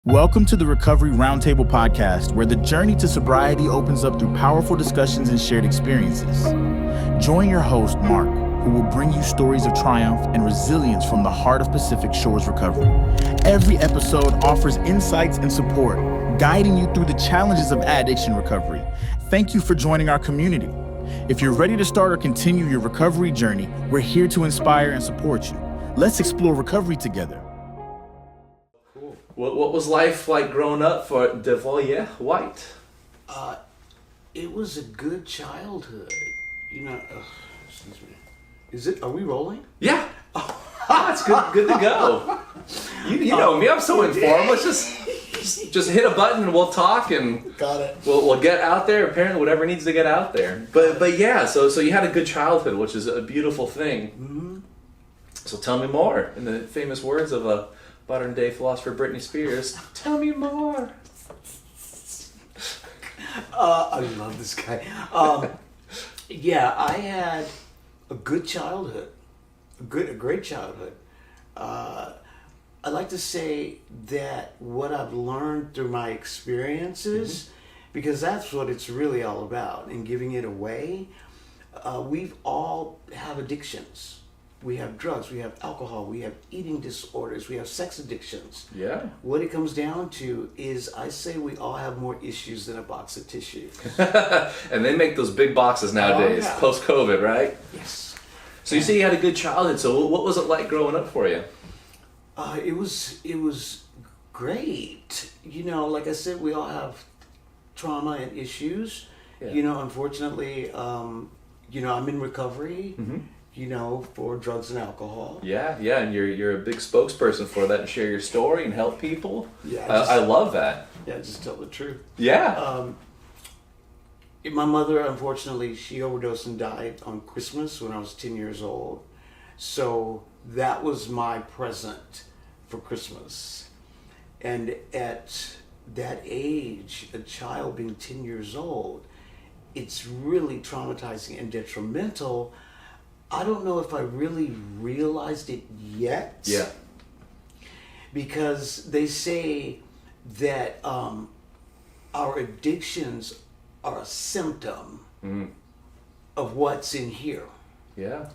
Welcome to the Recovery Roundtable Podcast, where the journey to sobriety opens up through powerful discussions and shared experiences. Join your host, Mark, who will bring you stories of triumph and resilience from the heart of Pacific Shores recovery. Every episode offers insights and support, guiding you through the challenges of addiction recovery. Thank you for joining our community. If you're ready to start or continue your recovery journey, we're here to inspire and support you. Let's explore recovery together. What was life like growing up for Devoye White? It was a good childhood. Excuse me. Are we rolling? Yeah. It's good to go. You know me, I'm so informed. Let's just hit a button and we'll talk and got it. We'll get out there, apparently whatever needs to get out there. But yeah, so you had a good childhood, which is a beautiful thing. Mm-hmm. So tell me more, in the famous words of a modern day philosopher Britney Spears. Tell me more. I love this guy. Yeah, I had a good childhood, a great childhood. I like to say that what I've learned through my experiences, because that's what it's really all about, and giving it away. We've all have addictions. We have drugs, we have alcohol, we have eating disorders, we have sex addictions. Yeah. What it comes down to is I say we all have more issues than a box of tissue. And they make those big boxes nowadays, post-COVID, right? Yes. So you say you had a good childhood, so what was it like growing up for you? It was great. Like I said, we all have trauma and issues. Yeah. Unfortunately, I'm in recovery. Mm-hmm. For drugs and alcohol. Yeah, and you're a big spokesperson for that and share your story and help people. Yeah, I love that. Yeah, just tell the truth. Yeah. My mother, unfortunately, she overdosed and died on Christmas when I was 10 years old. So that was my present for Christmas. And at that age, a child being 10 years old, it's really traumatizing and detrimental. I don't know if I really realized it yet. Yeah. Because they say that our addictions are a symptom of what's in here. Yeah.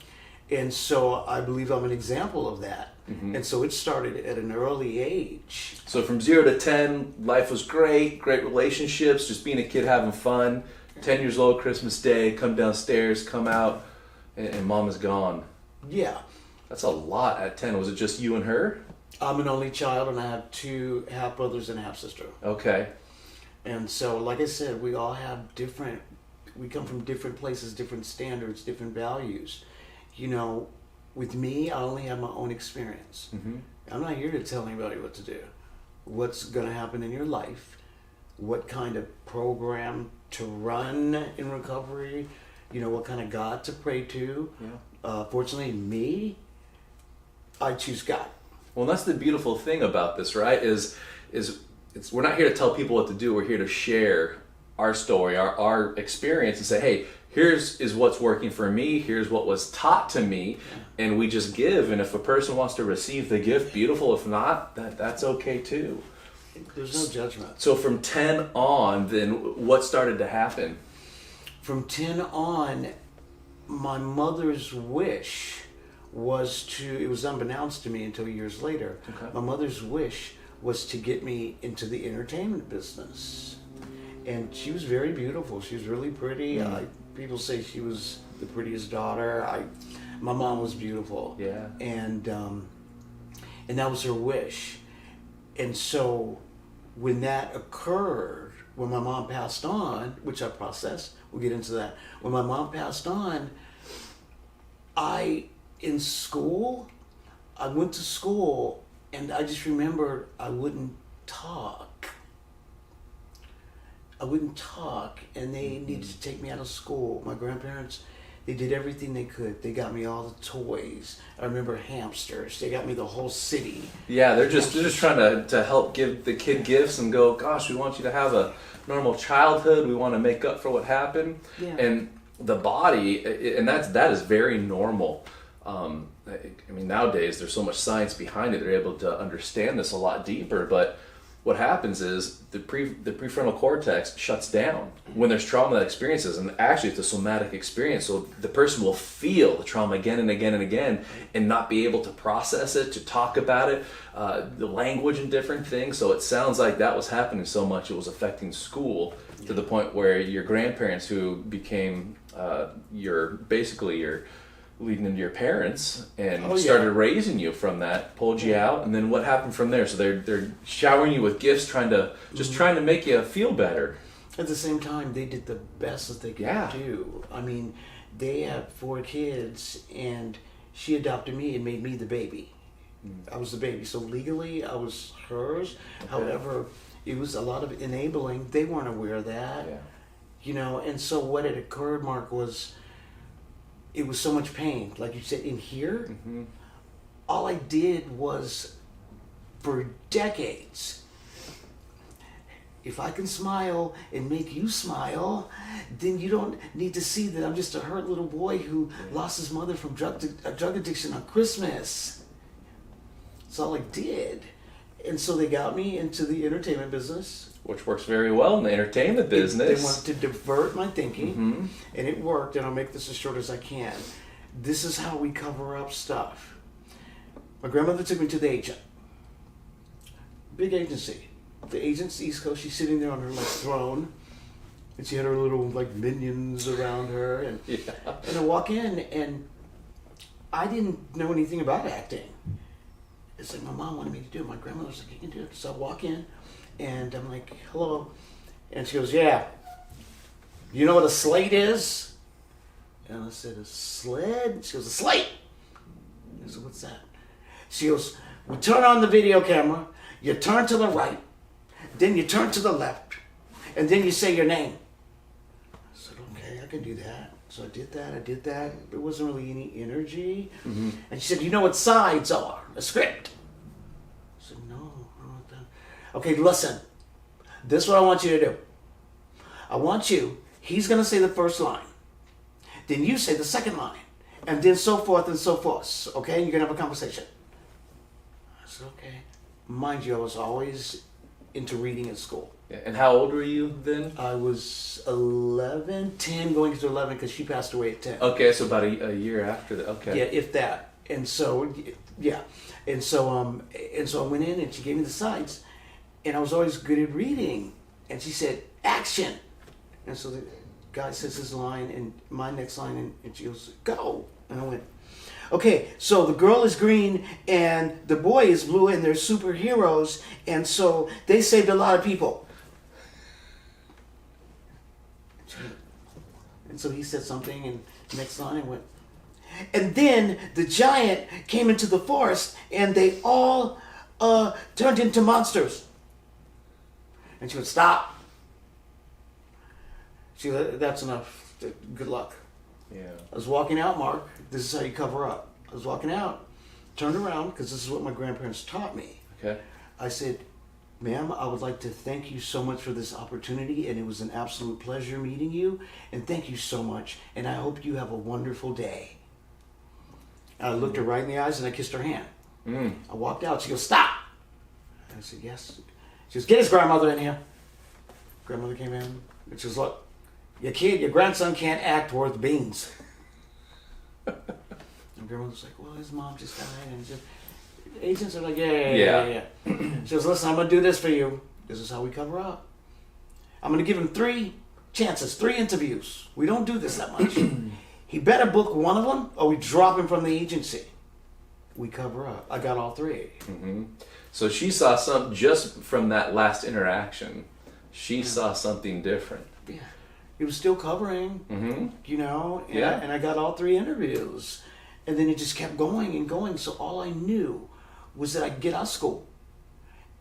And so I believe I'm an example of that. Mm-hmm. And so it started at an early age. So from 0 to 10, life was great relationships, just being a kid having fun. 10 years old, Christmas Day, come downstairs, come out. And mom is gone. Yeah. That's a lot at 10. Was it just you and her? I'm an only child and I have 2 half brothers and a half sister. Okay. And so, like I said, we all have we come from different places, different standards, different values. With me, I only have my own experience. Mm-hmm. I'm not here to tell anybody what to do. What's going to happen in your life, what kind of program to run in recovery, what kind of God to pray to. Yeah. Fortunately, me, I choose God. Well, that's the beautiful thing about this, right? Is we're not here to tell people what to do. We're here to share our story, our experience, and say, hey, here's what's working for me. Here's what was taught to me, and we just give. And if a person wants to receive the gift, beautiful. If not, that's okay too. There's no judgment. So from 10 on, then what started to happen? From 10 on, my mother's wish was it was unbeknownst to me until years later. Okay. My mother's wish was to get me into the entertainment business. And she was very beautiful. She was really pretty. People say she was the prettiest daughter. My mom was beautiful. Yeah. And that was her wish. And so when that occurred, when my mom passed on, which I processed, we'll get into that. When my mom passed on, in school, I went to school and I just remember I wouldn't talk. And they needed to take me out of school. My grandparents, they did everything they could. They got me all the toys. I remember hamsters. They got me the whole city. Yeah, they're just trying to help give the kid gifts and go, gosh, we want you to have a normal childhood. We want to make up for what happened. Yeah. And the body, and that is very normal. Nowadays there's so much science behind it. They're able to understand this a lot deeper, but what happens is the prefrontal cortex shuts down when there's trauma that experiences, and actually it's a somatic experience. So the person will feel the trauma again and again and again, and not be able to process it, to talk about it, the language and different things. So it sounds like that was happening so much it was affecting school to the point where your grandparents, who became your leading into your parents and started raising you from that, pulled you out, and then what happened from there? So they're showering you with gifts, trying to make you feel better. At the same time, they did the best that they could do. I mean, they had 4 kids, and she adopted me and made me the baby. I was the baby, so legally I was hers. Okay. However, it was a lot of enabling. They weren't aware of that, and so what had occurred, Mark, was it was so much pain. Like you said, in here, all I did was, for decades, if I can smile and make you smile, then you don't need to see that I'm just a hurt little boy who lost his mother from drug addiction on Christmas. That's all I did. And so they got me into the entertainment business. Which works very well in the entertainment business. They wanted to divert my thinking, and it worked, and I'll make this as short as I can. This is how we cover up stuff. My grandmother took me to the agent. Big agency. The agent's East Coast, she's sitting there on her throne, and she had her little minions around her, and I walk in, and I didn't know anything about acting. It's like my mom wanted me to do it. My grandmother was like, you can do it. So I walk in, and I'm like, hello. And she goes, yeah. You know what a slate is? And I said, a sled? She goes, a slate. I said, what's that? She goes, we turn on the video camera, you turn to the right, then you turn to the left, and then you say your name. I said, okay, I can do that. So I did that. There wasn't really any energy. And she said, you know what sides are? A script. I said, no, I don't want that. Okay, listen. This is what I want you to do. I want you, he's going to say the first line. Then you say the second line. And then so forth and so forth. Okay? You're going to have a conversation. I said, okay. Mind you, I was always into reading at school. And how old were you then? I was 10 going into 11 because she passed away at 10. Okay, so about a year after that. Okay. Yeah, if that. And so, And so I went in and she gave me the sides, and I was always good at reading. And she said, action. And so the guy says his line and my next line, and she goes, go. And I went, okay, so the girl is green and the boy is blue and they're superheroes, and so they saved a lot of people. And so he said something, and next line I went. And then the giant came into the forest, and they all turned into monsters. And she would stop. She said, that's enough. Good luck. Yeah. I was walking out, Mark. This is how you cover up. I was walking out, turned around, because this is what my grandparents taught me. Okay. I said, ma'am, I would like to thank you so much for this opportunity, and it was an absolute pleasure meeting you, and thank you so much, and I hope you have a wonderful day. And I looked her right in the eyes, and I kissed her hand. I walked out. She goes, stop. I said, yes. She goes, get his grandmother in here. Grandmother came in, and she goes, look, your grandson can't act worth beans. And grandmother's like, well, his mom just died, and just, agents are like, yeah. She goes, listen, I'm going to do this for you. This is how we cover up. I'm going to give him 3 chances, 3 interviews. We don't do this that much. He better book one of them, or we drop him from the agency. We cover up. I got all 3. So she saw something just from that last interaction. She saw something different. Yeah. It was still covering, and I got all 3 interviews. And then it just kept going and going. So all I knew was that I could get out of school.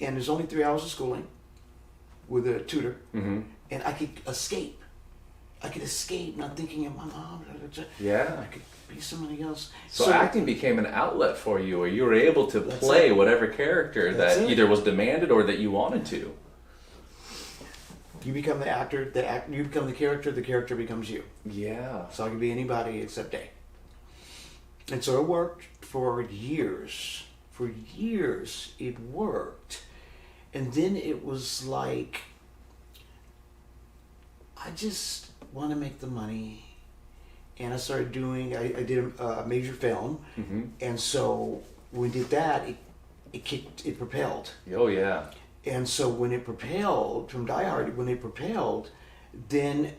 And there's only 3 hours of schooling with a tutor. And I could escape. Not thinking of my mom. Yeah. I could be somebody else. So acting became an outlet for you, where you were able to play whatever character that either was demanded or that you wanted to. You become the actor, you become the character becomes you. Yeah. So I could be anybody except A. And so it worked for years. For years it worked. And then it was like, I just want to make the money. And I started doing, I did a major film. Mm-hmm. And so when we did that, it propelled. Oh, yeah. And so when it propelled, from Die Hard, when it propelled, then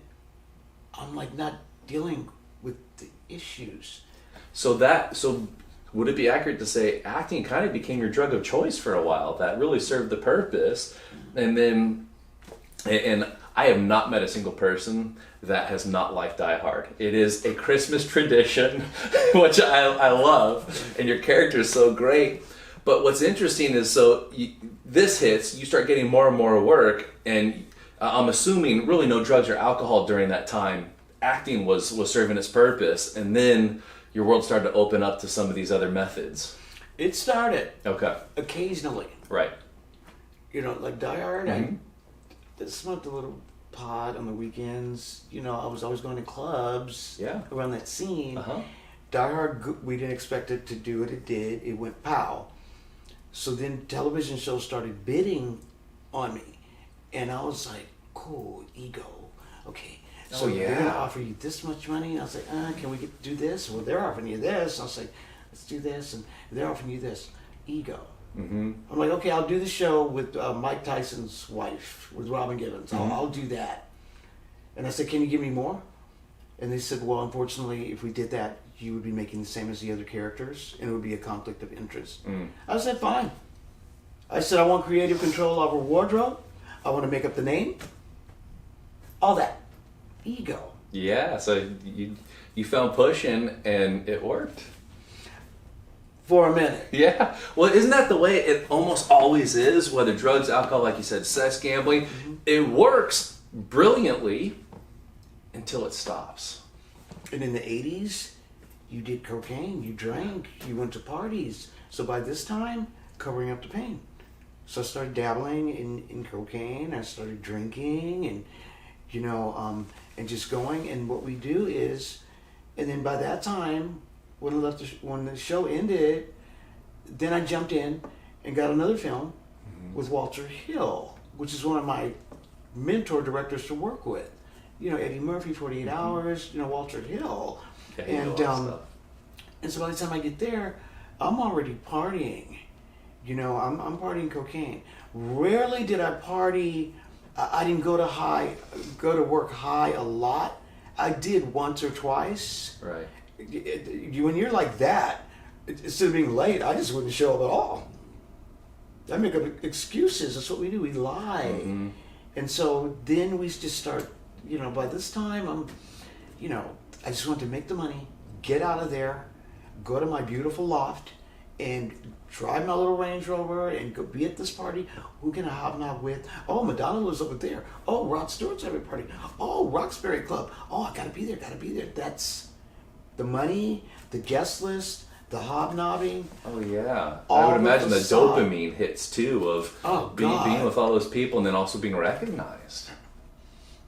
I'm like not dealing with the issues. So would it be accurate to say acting kind of became your drug of choice for a while? That really served the purpose. And then, and I have not met a single person that has not liked Die Hard. It is a Christmas tradition, which I love, and your character is so great. But what's interesting is, this hits, you start getting more and more work, and I'm assuming really no drugs or alcohol during that time. Acting was serving its purpose, and then your world started to open up to some of these other methods. It started. Okay. Occasionally. Right. You know, like Die Hard, Mm-hmm. I smoked a little pot on the weekends. You know, I was always going to clubs around that scene. Uh-huh. Die Hard, we didn't expect it to do what it did. It went pow. So then television shows started bidding on me. And I was like, cool, ego. Okay. So they're going to offer you this much money? And I was like, can we do this? Well, they're offering you this. I was like, let's do this. And they're offering you this. Ego. Mm-hmm. I'm like, okay, I'll do the show with Mike Tyson's wife, with Robin Givens. Mm-hmm. I'll do that. And I said, can you give me more? And they said, well, unfortunately, if we did that, you would be making the same as the other characters, and it would be a conflict of interest. Mm. I said, fine. I said, I want creative control over wardrobe. I want to make up the name. All that. Ego. Yeah, so you found pushing, and it worked. For a minute. Yeah. Well, isn't that the way it almost always is? Whether drugs, alcohol, like you said, sex, gambling, it works brilliantly until it stops. And in the 80s, you did cocaine, you drank, you went to parties. So by this time, covering up the pain. So I started dabbling in cocaine, I started drinking, and, you know, and just going. And what we do is, and then by that time, when the show ended, then I jumped in and got another film with Walter Hill, which is one of my mentor directors to work with. You know, Eddie Murphy, 48 Hours, you know, Walter Hill. And so by the time I get there, I'm already partying. You know, I'm partying cocaine. Rarely did I party. I didn't go to work high a lot. I did once or twice. Right. When you're like that, instead of being late, I just wouldn't show up at all. I make up excuses. That's what we do. We lie. Mm-hmm. And so then we just start, you know, by this time I just want to make the money, get out of there, go to my beautiful loft, and drive my little Range Rover and go be at this party. Who can I hobnob with? Oh, Madonna lives over there. Oh, Rod Stewart's having a party. Oh, Roxbury Club. Oh, I gotta be there. That's the money, the guest list, the hobnobbing. Oh yeah. I would imagine the dopamine hits too of being with all those people and then also being recognized.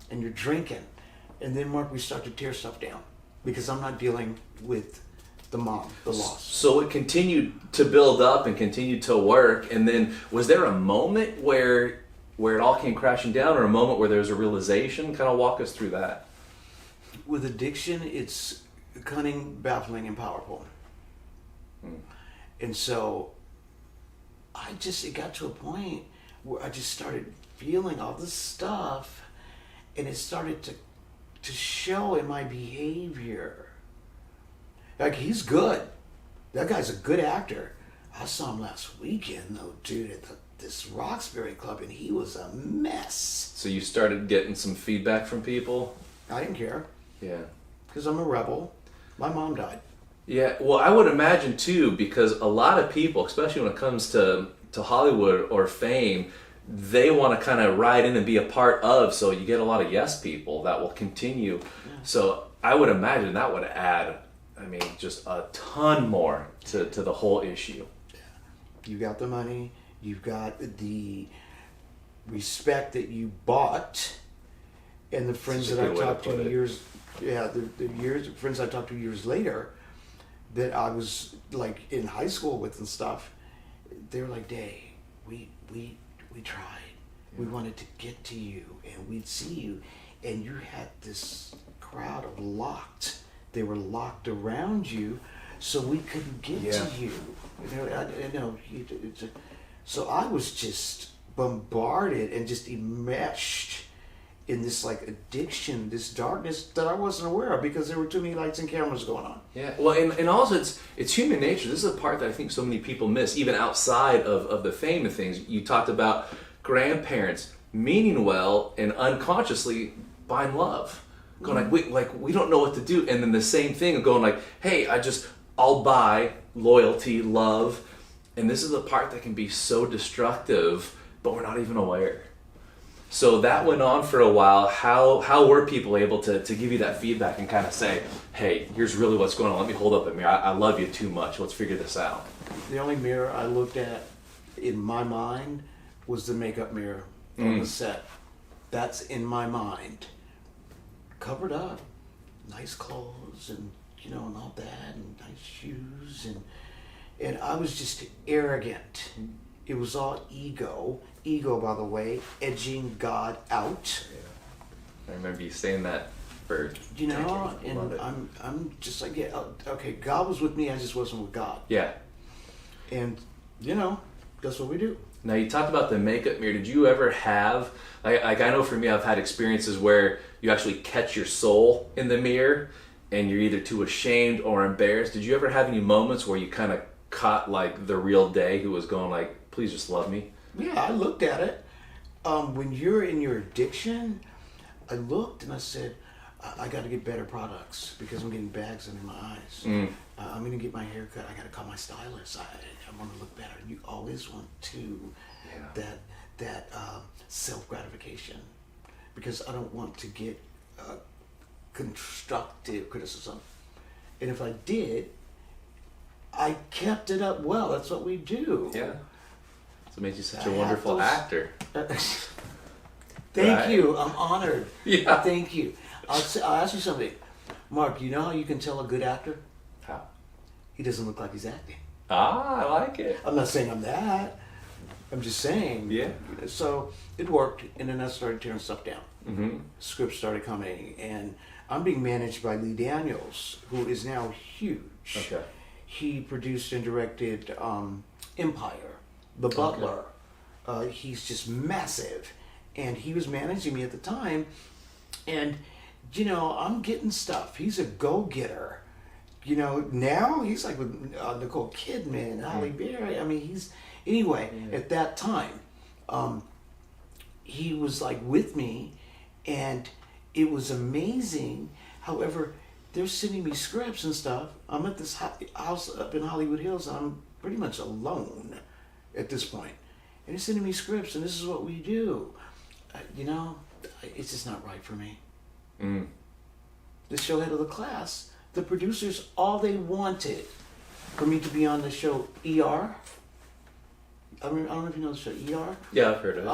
And you're drinking. And then Mark, we start to tear stuff down because I'm not dealing with the mom, the loss. So it continued to build up and continued to work, and then was there a moment where it all came crashing down, or a moment where there was a realization? Kind of walk us through that. With addiction, it's cunning, baffling, and powerful. And so it got to a point where I just started feeling all this stuff, and it started to show in my behavior. Like, he's good. That guy's a good actor. I saw him last weekend, though, dude, at this Roxbury Club, and he was a mess. So you started getting some feedback from people? I didn't care. Yeah. Because I'm a rebel. My mom died. Yeah, well, I would imagine, too, because a lot of people, especially when it comes to Hollywood or fame, they want to kind of ride in and be a part of, so you get a lot of yes people that will continue. Yeah. So I would imagine that would add, just a ton more to the whole issue. You got the money, you've got the respect that you bought, and the friends that I talked to friends I talked to years later that I was like in high school with and stuff, they were like, Day, we we tried. We wanted to get to you, and we'd see you, and you had this crowd of locked. They were locked around you, so we couldn't get to you. So I was just bombarded and just enmeshed in this like addiction, this darkness that I wasn't aware of because there were too many lights and cameras going on. Yeah, well, and also it's human nature. This is a part that I think so many people miss, even outside of the fame of things. You talked about grandparents meaning well and unconsciously buying love, going we don't know what to do, and then the same thing of going like, hey, I'll buy loyalty, love, and this is the part that can be so destructive, but we're not even aware. So that went on for a while. How were people able to give you that feedback and kind of say, hey, here's really what's going on. Let me hold up a mirror. I love you too much. Let's figure this out. The only mirror I looked at in my mind was the makeup mirror on the set. That's in my mind. Covered up, nice clothes and and all that, and nice shoes, and I was just arrogant. It was all ego, by the way, edging God out. Yeah. I remember you saying that for and I'm just like, yeah, okay, God was with me, I just wasn't with God. Yeah. And that's what we do. Now you talked about the makeup mirror. Did you ever have like I know for me, I've had experiences where you actually catch your soul in the mirror and you're either too ashamed or embarrassed. Did you ever have any moments where you kind of caught like the real Day who was going like, please just love me? Yeah, I looked at it. When you're in your addiction, I looked and I said, I got to get better products because I'm getting bags under my eyes. I'm going to get my hair cut. I got to call my stylist. I want to look better. You always want to that self-gratification because I don't want to get constructive criticism. And if I did, I kept it up well. That's what we do. Yeah. So it makes you such a wonderful actor. Thank you. I'm honored. Yeah. Thank you. I'll ask you something. Mark, you know how you can tell a good actor? How? He doesn't look like he's acting. I like it. I'm not saying I'm that. I'm just saying. Yeah. So it worked, and then I started tearing stuff down. Mm-hmm. Scripts started coming, and I'm being managed by Lee Daniels, who is now huge. Okay. He produced and directed Empire, The Butler. Okay. He's just massive, and he was managing me at the time, and I'm getting stuff. He's a go-getter. Now he's like with Nicole Kidman, Halle Berry. I mean, at that time, he was like with me, and it was amazing. However, they're sending me scripts and stuff. I'm at this house up in Hollywood Hills. I'm pretty much alone at this point. And they're sending me scripts, and this is what we do. It's just not right for me. The show Head of the Class, the producers, all they wanted for me to be on the show ER. I don't know if you know the show ER. Yeah, I've heard of it.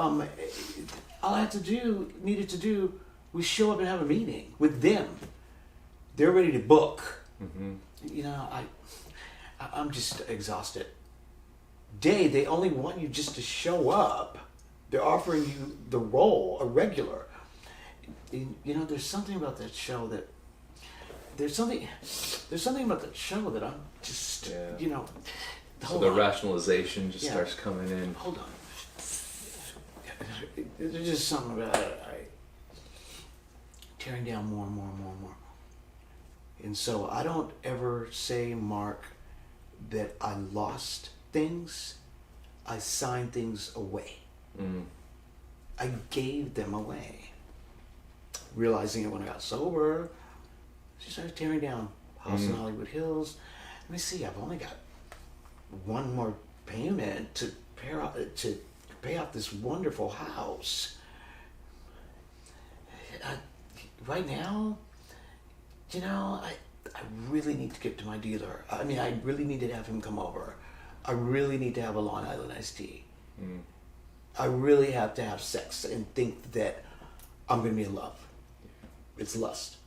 All I needed to do was show up and have a meeting with them. They're ready to book. Mm-hmm. I'm just exhausted. They only want you just to show up. They're offering you the role, a regular. There's something about that show that there's something about that show that I'm just So the rationalization just starts coming in. Hold on. There's just something about it. Tearing down more and more and more and more. And so I don't ever say, Mark, that I lost things. I signed things away. I gave them away. Realizing it when I got sober, she started tearing down house in Hollywood Hills. Let me see, I've only got one more payment to pay off this wonderful house. Right now, I really need to get to my dealer. I mean, I really need to have him come over. I really need to have a Long Island iced tea. I really have to have sex and think that I'm going to be in love. It's lust.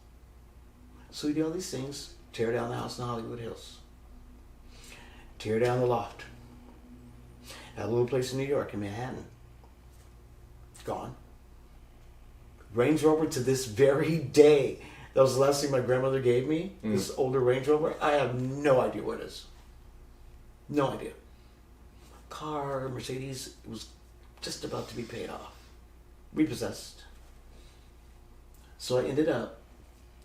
So we do all these things. Tear down the house in Hollywood Hills. Tear down the loft. That little place in New York, in Manhattan. gone. Range Rover to this very day. That was the last thing my grandmother gave me, this older Range Rover. I have no idea what it is. No idea. Car, Mercedes, it was just about to be paid off. Repossessed. So I ended up,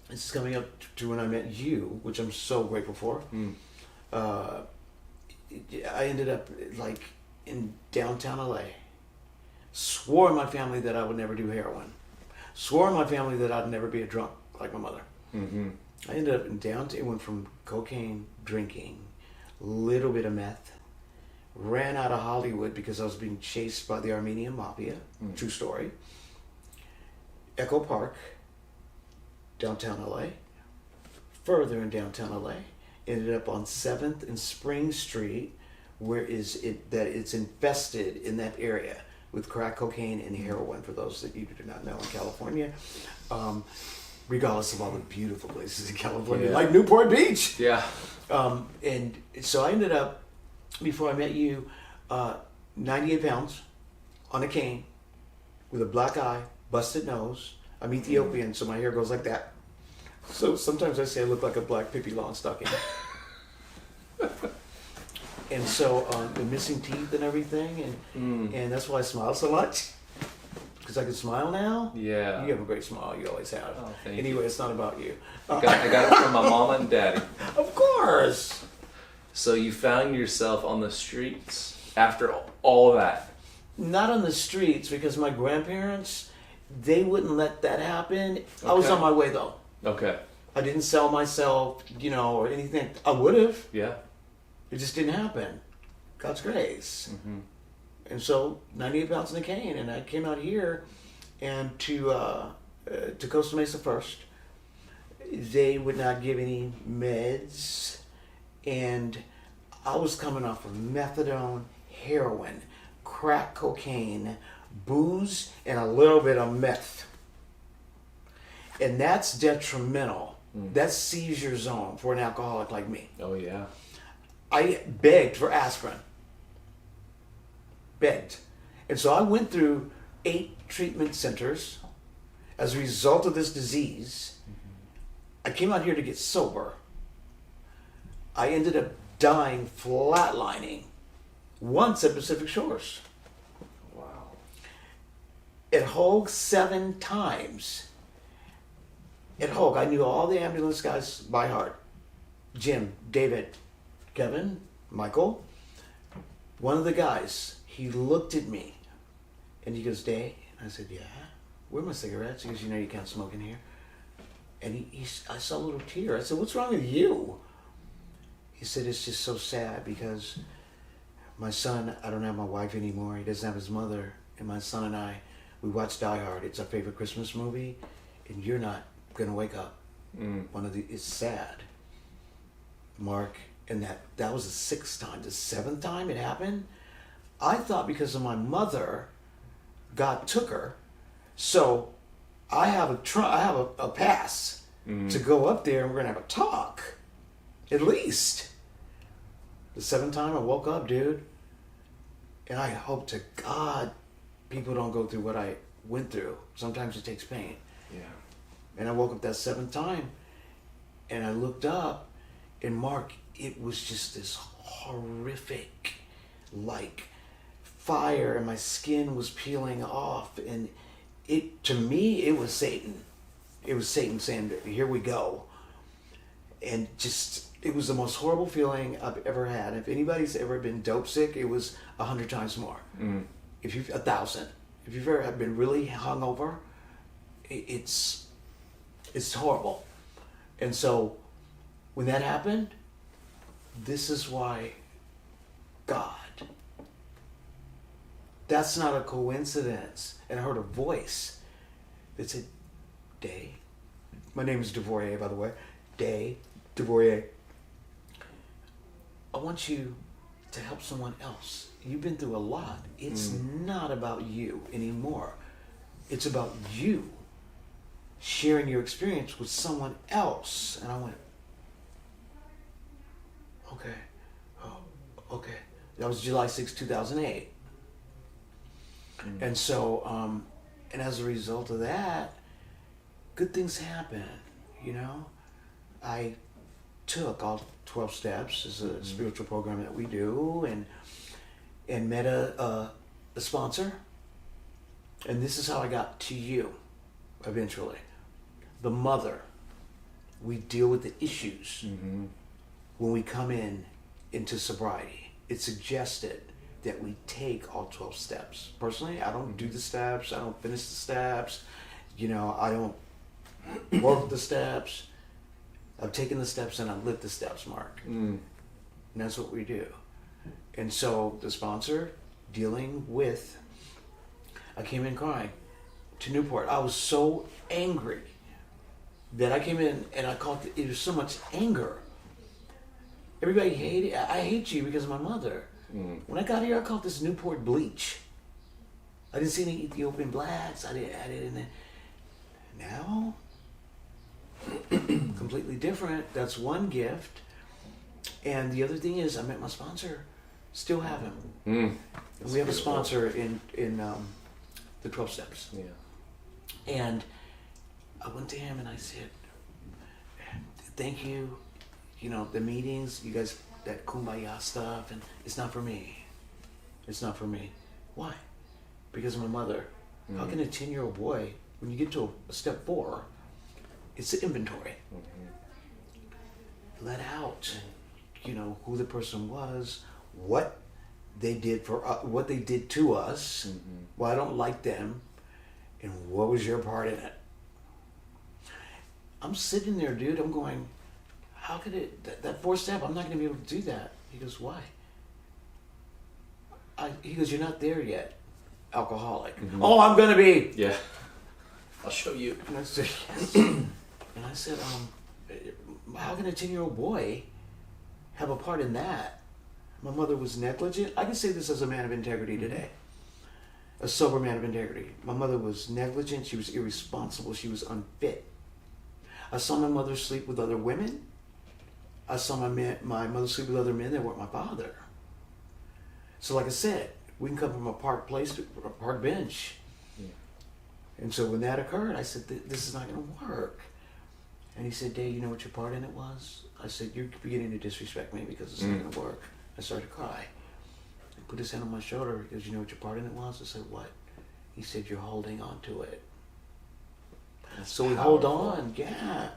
this is coming up to when I met you, which I'm so grateful for. I ended up like in downtown LA. Swore in my family that I would never do heroin. Swore in my family that I'd never be a drunk like my mother. I ended up in downtown. It went from cocaine, drinking, a little bit of meth. Ran out of Hollywood because I was being chased by the Armenian Mafia. True story. Echo Park, downtown LA. Further in downtown LA. Ended up on 7th and Spring Street, where it's infested in that area with crack cocaine and heroin, for those that you do not know in California. Regardless of all the beautiful places in California, like Newport Beach. Yeah. And so I ended up, before I met you, 98 pounds on a cane with a black eye, busted nose. I'm Ethiopian, so my hair goes like that. So sometimes I say I look like a black Pippi Longstocking. And so the missing teeth and everything, and that's why I smile so much. Because I can smile now. Yeah. You have a great smile. You always have. Oh, thank anyway, you. It's not about you. I got it from my mama and daddy. Of course. So you found yourself on the streets after all that. Not on the streets, because my grandparents, they wouldn't let that happen. I was on my way though. Okay. I didn't sell myself, or anything. I would have. Yeah. It just didn't happen. God's grace. And so 98 pounds in a cane, and I came out here and to Costa Mesa first. They would not give any meds, and I was coming off of methadone, heroin, crack cocaine, booze, and a little bit of meth. And that's detrimental. That's seizure zone for an alcoholic like me. Oh, yeah. I begged for aspirin. Begged. And so I went through 8 treatment centers as a result of this disease. I came out here to get sober. I ended up dying flatlining once at Pacific Shores. Wow. At Hogue 7 times. At Hogue, I knew all the ambulance guys by heart. Jim, David, Kevin, Michael. One of the guys, he looked at me and he goes, "Day?" I said, "Yeah." "Where are my cigarettes?" He goes, "You know you can't smoke in here." And I saw a little tear. I said, "What's wrong with you?" He said, "It's just so sad because my son, I don't have my wife anymore. He doesn't have his mother. And my son and I, we watch Die Hard. It's our favorite Christmas movie. And you're not going to wake up. It's sad, Mark." And that was the 6th time. The 7th time it happened, I thought because of my mother, God took her. So I have a pass to go up there, and we're going to have a talk. At least. The 7th time I woke up, dude. And I hope to God people don't go through what I went through. Sometimes it takes pain. Yeah. And I woke up that 7th time, and I looked up, and Mark, it was just this horrific, like, fire, and my skin was peeling off, and to me, it was Satan. It was Satan saying, "Here we go." And just, it was the most horrible feeling I've ever had. If anybody's ever been dope sick, it was 100 times more. 1,000. If you've ever been really hungover, it's horrible. And so when that happened, this is why God. That's not a coincidence. And I heard a voice that said, "Day." My name is Devorier, by the way. Day Devorier. I want you to help someone else. You've been through a lot. It's not about you anymore. It's about you sharing your experience with someone else. And I went, okay. Oh, okay. That was July 6, 2008. And so And as a result of that, good things happen, I took all 12 steps as a spiritual program that we do, and met a sponsor. And this is how I got to you eventually. The mother. We deal with the issues when we come into sobriety. It's suggested that we take all 12 steps. Personally, I don't do the steps. I don't finish the steps. I don't work the steps. I've taken the steps and I've lived the steps, Mark. And that's what we do. And so the sponsor dealing with, I came in crying to Newport. I was so angry that I came in and I called it was so much anger. Everybody hated, I hate you because of my mother. When I got here, I called this Newport bleach. I didn't see any Ethiopian blacks. I didn't add it in there. Now, completely different. That's one gift. And the other thing is, I met my sponsor. Still have him. We have a sponsor in the 12 steps. Yeah. And I went to him and I said, thank you. The meetings, you guys, that kumbaya stuff, and it's not for me. It's not for me. Why? Because of my mother. How can a 10-year-old boy, when you get to a step 4, it's the inventory. Let out, who the person was, what they did what they did to us, why I don't like them, and what was your part in it. I'm sitting there, dude. I'm going, how could it, that 4th step, I'm not going to be able to do that. He goes, why? He goes, you're not there yet, alcoholic. Oh, I'm going to be. Yeah. I'll show you. And I said, yes. And I said, how can a 10-year-old boy have a part in that? My mother was negligent. I can say this as a man of integrity today. A sober man of integrity. My mother was negligent. She was irresponsible. She was unfit. I saw my mother sleep with other women. I saw my mother sleep with other men that weren't my father. So like I said, we can come from a park place to a park bench. Yeah. And so when that occurred, I said, this is not going to work. And he said, Dave, you know what your part in it was? I said, you're beginning to disrespect me because it's not going to work. I started to cry. He put his hand on my shoulder. He goes, you know what your part in it was? I said, what? He said, you're holding on to it. That's so we hold on. Yeah.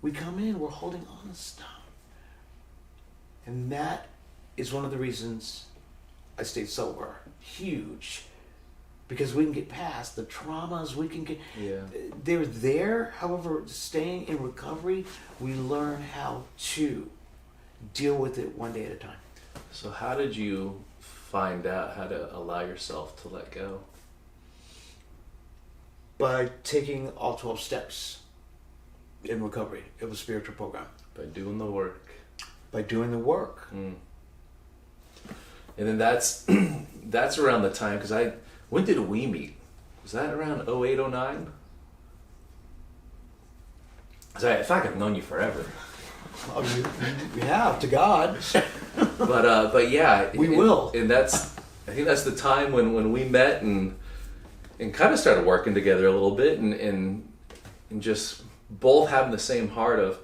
We come in, we're holding on to stuff. And that is one of the reasons I stayed sober. Huge. Because we can get past the traumas, we can get, they're there. However, staying in recovery, we learn how to deal with it one day at a time. So how did you find out how to allow yourself to let go? By taking all 12 steps in recovery. It was a spiritual program. By doing the work. By doing the work. And then that's around the time, because when did we meet? Was that around 08, 09? Because I feel like I've known you forever. Oh, you have, to God. but yeah. We will. And I think that's the time when we met and kind of started working together a little bit and just both having the same heart of,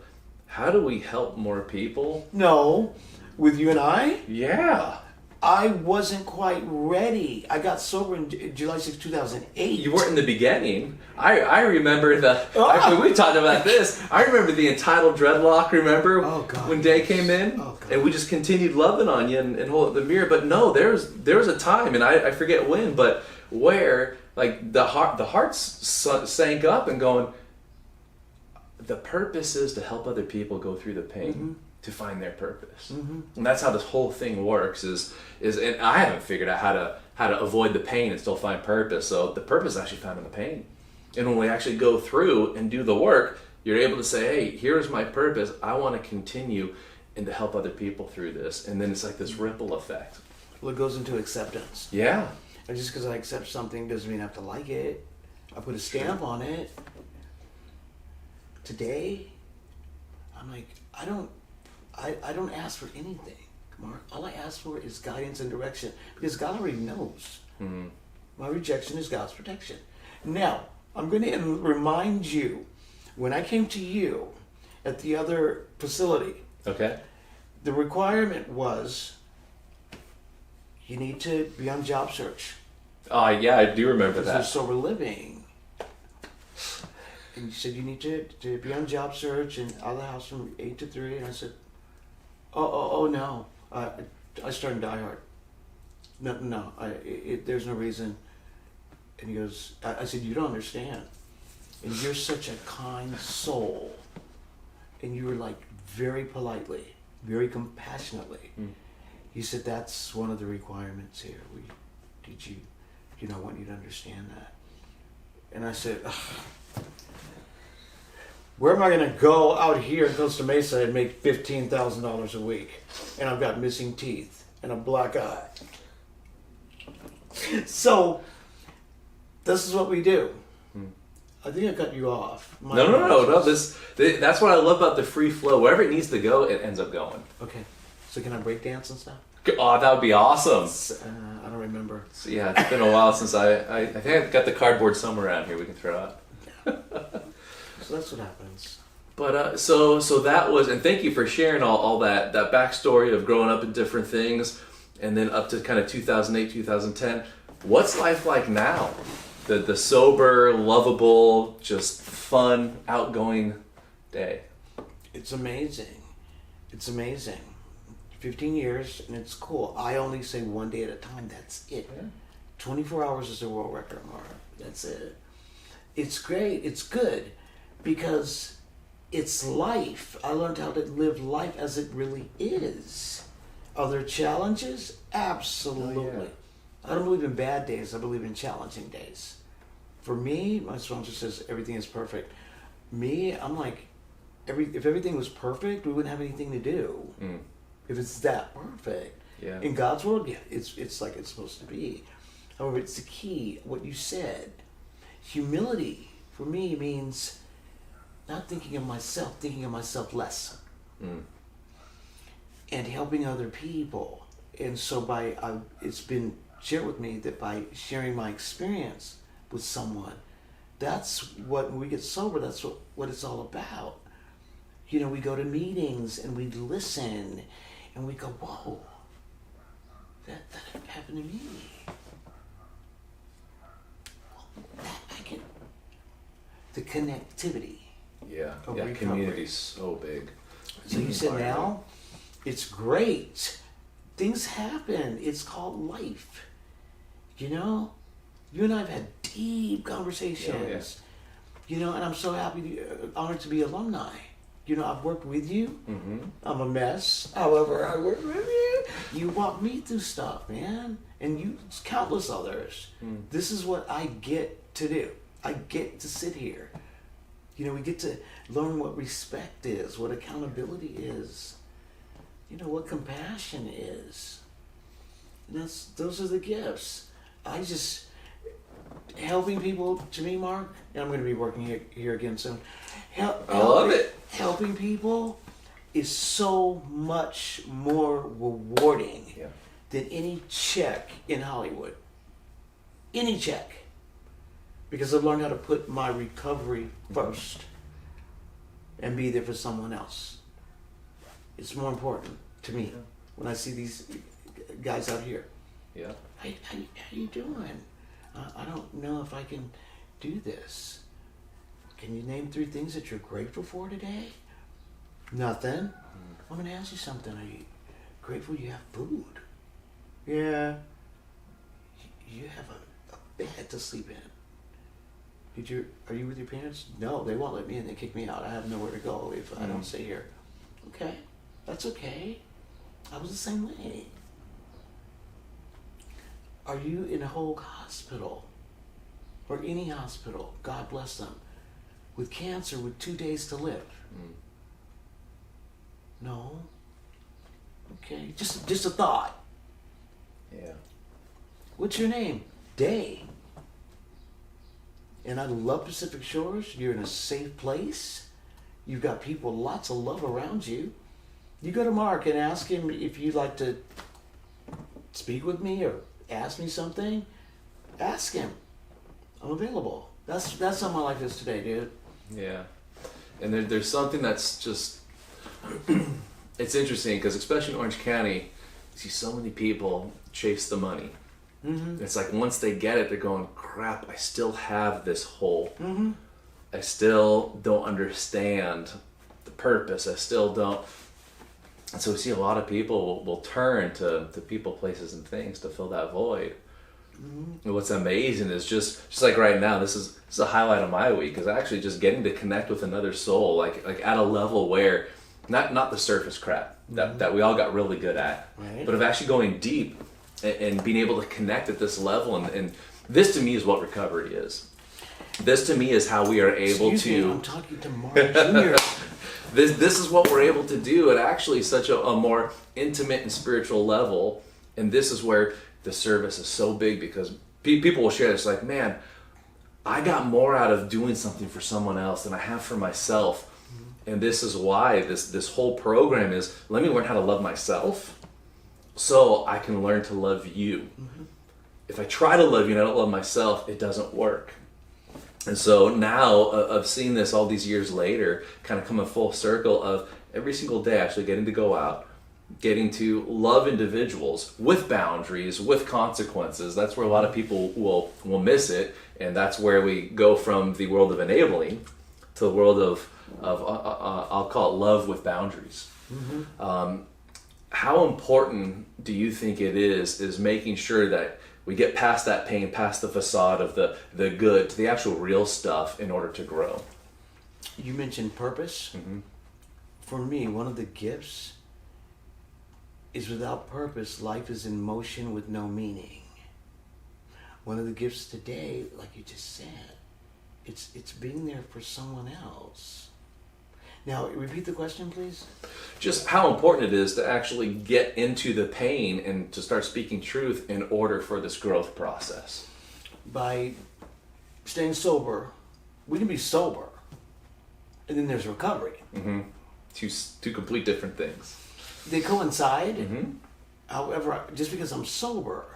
how do we help more people? No. With you and I? Yeah. I wasn't quite ready. I got sober in July 6, 2008. You weren't in the beginning. I remember actually we talked about this. I remember the entitled dreadlock, remember? Oh, God. When Day came in? Oh, God. And we just continued loving on you and holding the mirror. But no, there was a time, and I forget when, but where like the hearts sank up and going, the purpose is to help other people go through the pain, to find their purpose. And that's how this whole thing works is and I haven't figured out how to avoid the pain and still find purpose. So the purpose is actually found in the pain. And when we actually go through and do the work, you're able to say, hey, here's my purpose. I want to continue and to help other people through this. And then it's like this ripple effect. Well, it goes into acceptance. Yeah. And just because I accept something doesn't mean I have to like it. I put a stamp on it. Today, I'm like, I don't ask for anything, Mark. All I ask for is guidance and direction, because God already knows. My rejection is God's protection. Now, I'm going to remind you, when I came to you at the other facility, Okay. the requirement was you need to be on job search. Yeah, I do remember Because that. you're sober living. And you said you need to be on job search and out of the house from 8 to 3. And I said, oh no. I started Die Hard. No, there's no reason. And he goes, I said, you don't understand. And you're such a kind soul. And you were like very politely, very compassionately. He said, that's one of the requirements here. I want you to understand that. And I said, where am I going to go out here in Costa Mesa and make $15,000 a week? And I've got missing teeth and a black eye. So, this is what we do. I think I cut you off. No. That's what I love about the free flow. Wherever it needs to go, it ends up going. Okay. So can I break dance and stuff? Oh, that would be awesome. I don't remember. So, yeah, it's been a while since I think I've got the cardboard somewhere around here we can throw out. So that's what happens. But so that was, and thank you for sharing all that backstory of growing up in different things, and then up to kind of 2008, 2010. What's life like now? The sober, lovable, just fun, outgoing day. It's amazing. It's amazing. 15 years, and it's cool. I only say one day at a time. That's it. Yeah. 24 hours is a world record, Mara. That's it. It's great. It's good because it's life. I learned how to live life as it really is. Are there challenges? Absolutely. Oh, yeah. I don't believe in bad days. I believe in challenging days. For me, my sponsor says everything is perfect. Me, I'm like, if everything was perfect, we wouldn't have anything to do. If it's that perfect. Yeah. In God's world, yeah, it's like it's supposed to be. However, it's the key, what you said. Humility, for me, means not thinking of myself, thinking of myself less. And helping other people. And so it's been shared with me that by sharing my experience with someone, that's what, when we get sober, that's what it's all about. You know, we go to meetings and we listen and we go, whoa, that happened to me. The connectivity. Yeah. Of Yeah. recovery. Community's so big. So you said now, it's great. Things happen. It's called life. You know? You and I have had deep conversations. You know, and I'm so happy, honored to be alumni. You know, I've worked with you. I'm a mess. However, I work with you. You walk me through stuff, man. And you, countless others. This is what I get to do. I get to sit here. You know, we get to learn what respect is, what accountability is. You know, what compassion is. And those are the gifts. Helping people, to me, Mark, and I'm going to be working here again soon. I love it. Helping people is so much more rewarding than any check in Hollywood. Any check. Because I've learned how to put my recovery first and be there for someone else. It's more important to me when I see these guys out here. Yeah. How you doing? I don't know if I can do this. Can you name 3 things that you're grateful for today? Nothing. I'm going to ask you something. Are you grateful you have food? Yeah. You have a bed to sleep in. Are you with your parents? No, they won't let me in. They kick me out. I have nowhere to go if I don't stay here. Okay. That's okay. I was the same way. Are you in a whole hospital? Or any hospital, God bless them, with cancer with 2 days to live? No? Okay, just a thought. Yeah. What's your name? Day. And I love Pacific Shores. You're in a safe place. You've got people, lots of love around you. You go to Mark and ask him if you'd like to speak with me or ask me something. Ask him. I'm available. That's how my life is today, dude. Yeah. And there's something that's just, it's interesting because especially in Orange County, you see so many people chase the money. Mm-hmm. It's like once they get it, they're going, crap, I still have this hole. Mm-hmm. I still don't understand the purpose. I still don't. And so we see a lot of people will turn to people, places, and things to fill that void. Mm-hmm. And what's amazing is just like right now, this is a highlight of my week, is actually just getting to connect with another soul, like at a level where not the surface crap that we all got really good at, right, but of actually going deep and being able to connect at this level. And this to me is what recovery is. This to me is how we are able Excuse me, I'm talking to Mark Jr. This is what we're able to do at actually such a more intimate and spiritual level. And this is where the service is so big, because people will share this like, man, I got more out of doing something for someone else than I have for myself. Mm-hmm. And this is why this whole program is, let me learn how to love myself so I can learn to love you. Mm-hmm. If I try to love you and I don't love myself, it doesn't work. And so now of seeing this all these years later, kind of coming full circle of every single day actually getting to go out, getting to love individuals with boundaries, with consequences. That's where a lot of people will miss it. And that's where we go from the world of enabling to the world of I'll call it love with boundaries. Mm-hmm. How important do you think it is making sure that we get past that pain, past the facade of the good, to the actual real stuff in order to grow? You mentioned purpose. Mm-hmm. For me, one of the gifts is without purpose, life is in motion with no meaning. One of the gifts today, like you just said, it's being there for someone else. Now, repeat the question, please. Just how important it is to actually get into the pain and to start speaking truth in order for this growth process. By staying sober, we can be sober, and then there's recovery. Mm-hmm. Two complete different things. They coincide. Mm-hmm. However, just because I'm sober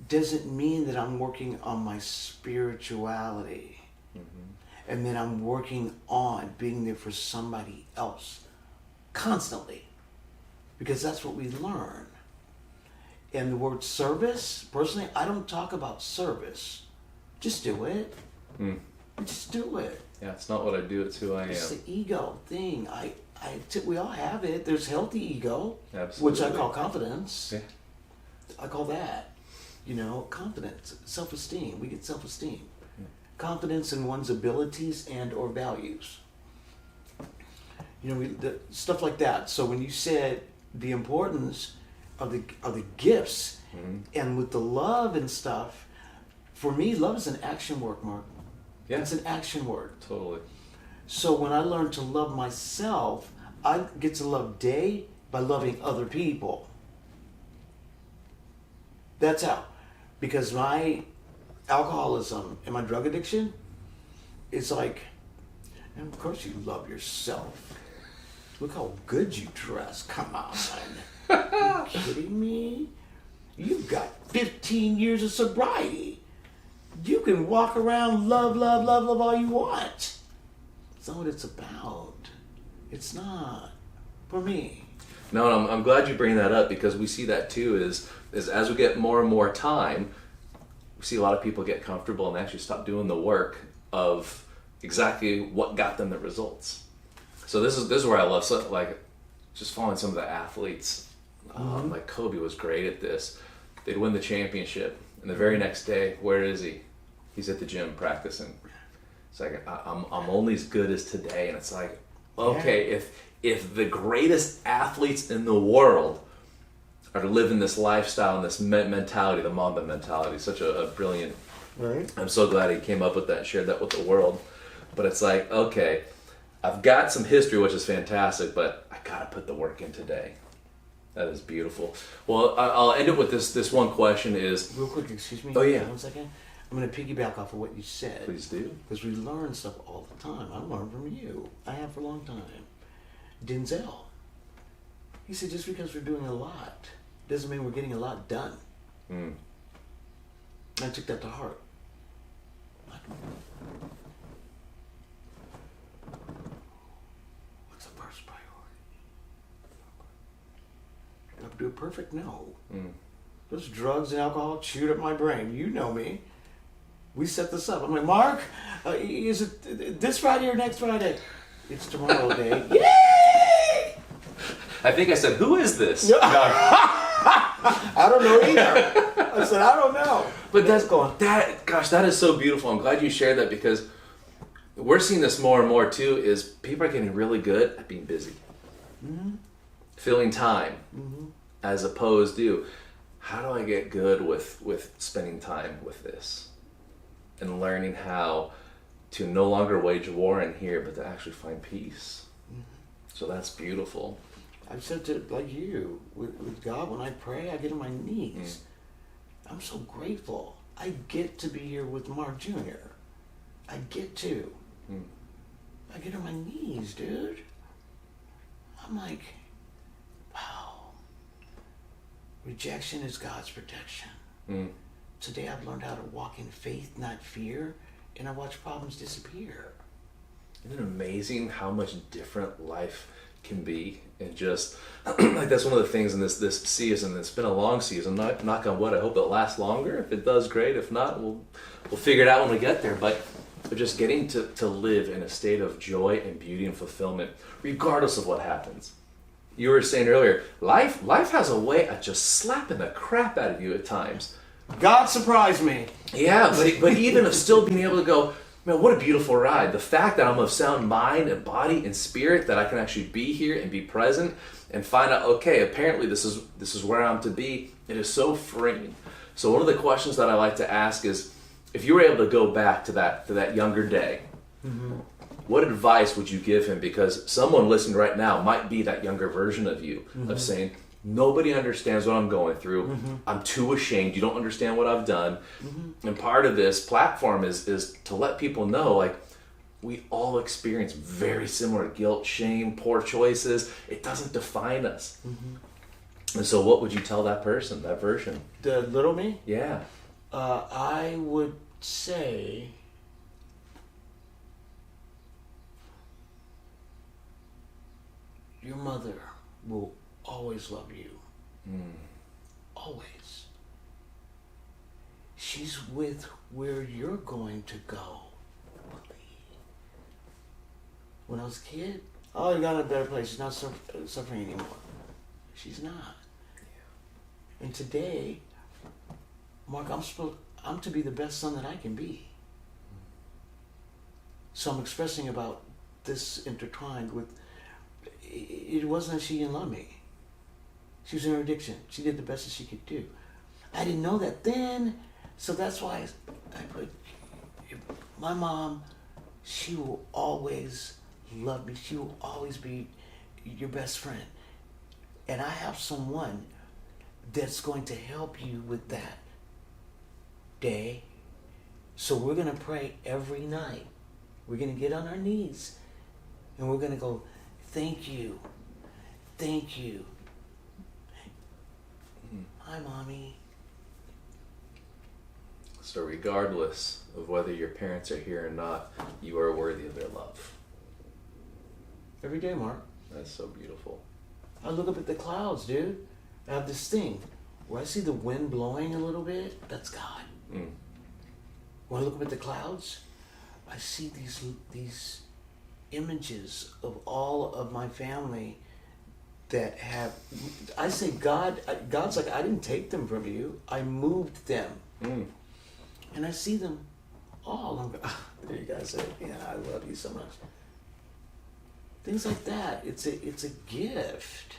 doesn't mean that I'm working on my spirituality. Mm-hmm. And then I'm working on being there for somebody else constantly, because that's what we learn. And the word service, personally, I don't talk about service. Just do it. Just do it. Yeah, it's not what I do, it's who I am. It's the ego thing. We all have it. There's healthy ego, absolutely, which I call confidence. Yeah. I call that, confidence, self-esteem. We get self-esteem. Confidence in one's abilities and or values. Stuff like that. So when you said the importance of the gifts, mm-hmm, and with the love and stuff, for me, love is an action word, Mark. Yeah. It's an action word. Totally. So when I learn to love myself, I get to love day by loving other people. That's how. Because my alcoholism and my drug addiction, it's like, and of course you love yourself. Look how good you dress. Come on. Are you kidding me? You've got 15 years of sobriety. You can walk around, love all you want. That's not what it's about. It's not. For me. No, I'm glad you bring that up, because we see that too is as we get more and more time, we see a lot of people get comfortable and actually stop doing the work of exactly what got them the results. So this is where I love just following some of the athletes. Mm-hmm. Like Kobe was great at this. They'd win the championship, and the very next day, where is he? He's at the gym practicing. It's like I'm only as good as today, and it's like, okay, if the greatest athletes in the world are living this lifestyle and this mentality, the Mamba mentality, such a brilliant. Right. I'm so glad he came up with that and shared that with the world. But it's like, okay, I've got some history, which is fantastic, but I gotta put the work in today. That is beautiful. Well, I'll end it with this one question is... Real quick, excuse me. Oh, yeah. 1 second. I'm going to piggyback off of what you said. Please do. Because we learn stuff all the time. I learned from you. I have for a long time. Denzel. He said, just because we're doing a lot doesn't mean we're getting a lot done. I took that to heart. What's the first priority? Do I have to do it perfect? No. Those drugs and alcohol chewed up my brain. You know me. We set this up. I'm like, Mark, is it this Friday or next Friday? It's tomorrow day. Yay! I think I said, who is this? I don't know either. I said, I don't know. But that is so beautiful. I'm glad you shared that, because we're seeing this more and more too, is people are getting really good at being busy. Filling time, as opposed to, how do I get good with spending time with this? And learning how to no longer wage war in here, but to actually find peace. So that's beautiful. I've said to, like you, with God, when I pray, I get on my knees. I'm so grateful. I get to be here with Mark Jr. I get to. I get on my knees, dude. I'm like, wow. Rejection is God's protection. Today I've learned how to walk in faith, not fear, and I watch problems disappear. Isn't it amazing how much different life can be? And just, like, that's one of the things in this season. It's been a long season. Knock on wood, I hope it lasts longer. If it does, great. If not, we'll figure it out when we get there. But just getting to live in a state of joy and beauty and fulfillment, regardless of what happens. You were saying earlier, life has a way of just slapping the crap out of you at times. God surprised me. Yeah, but even of still being able to go, man, what a beautiful ride. The fact that I'm of sound mind and body and spirit, that I can actually be here and be present and find out, okay, apparently this is where I'm to be. It is so freeing. So one of the questions that I like to ask is, if you were able to go back to that younger day, what advice would you give him? Because someone listening right now might be that younger version of you, of saying, nobody understands what I'm going through. I'm too ashamed. You don't understand what I've done. And part of this platform is to let people know, like, we all experience very similar guilt, shame, poor choices. It doesn't define us. And so what would you tell that person, that version? The little me? Yeah. I would say, your mother will always love you. Always. She's with where you're going to go. When I was a kid, oh, you got in a better place. She's not suffering anymore. She's not. And today, Mark, I'm to be the best son that I can be. So I'm expressing about this intertwined with, it wasn't that she didn't love me. She was in her addiction. She did the best that she could do. I didn't know that then, so that's why I put, my mom, she will always love me. She will always be your best friend. And I have someone that's going to help you with that day. So we're going to pray every night. We're going to get on our knees and we're going to go, thank you. Thank you. Hi, Mommy. So regardless of whether your parents are here or not, you are worthy of their love. Every day, Mark. That's so beautiful. I look up at the clouds, dude. I have this thing where I see the wind blowing a little bit. That's God. When I look up at the clouds, I see these images of all of my family that have, I say God's like, I didn't take them from you. I moved them. And I see them all. I'm going, there you guys say, yeah, I love you so much. Things like that. It's a gift.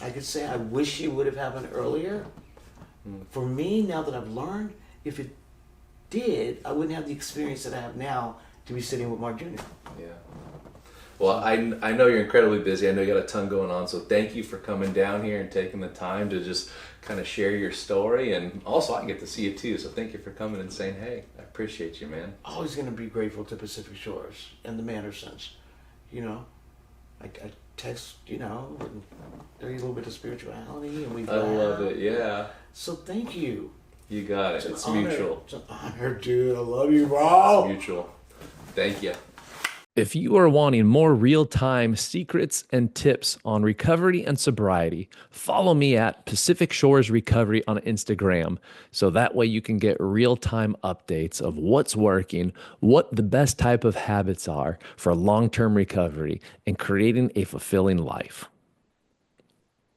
I could say I wish it would have happened earlier. For me, now that I've learned, if it did, I wouldn't have the experience that I have now to be sitting with Mark Jr. Yeah. Well, I know you're incredibly busy. I know you got a ton going on. So thank you for coming down here and taking the time to just kind of share your story. And also, I get to see you too. So thank you for coming and saying, hey, I appreciate you, man. Always going to be grateful to Pacific Shores and the Mandersons. You know, I text, you know, and there's a little bit of spirituality. And we I love it, yeah. So thank you. You got it. It's mutual. It's an honor, dude. I love you, bro. It's mutual. Thank you. If you are wanting more real-time secrets and tips on recovery and sobriety, follow me at Pacific Shores Recovery on Instagram. So that way you can get real-time updates of what's working, what the best type of habits are for long-term recovery and creating a fulfilling life.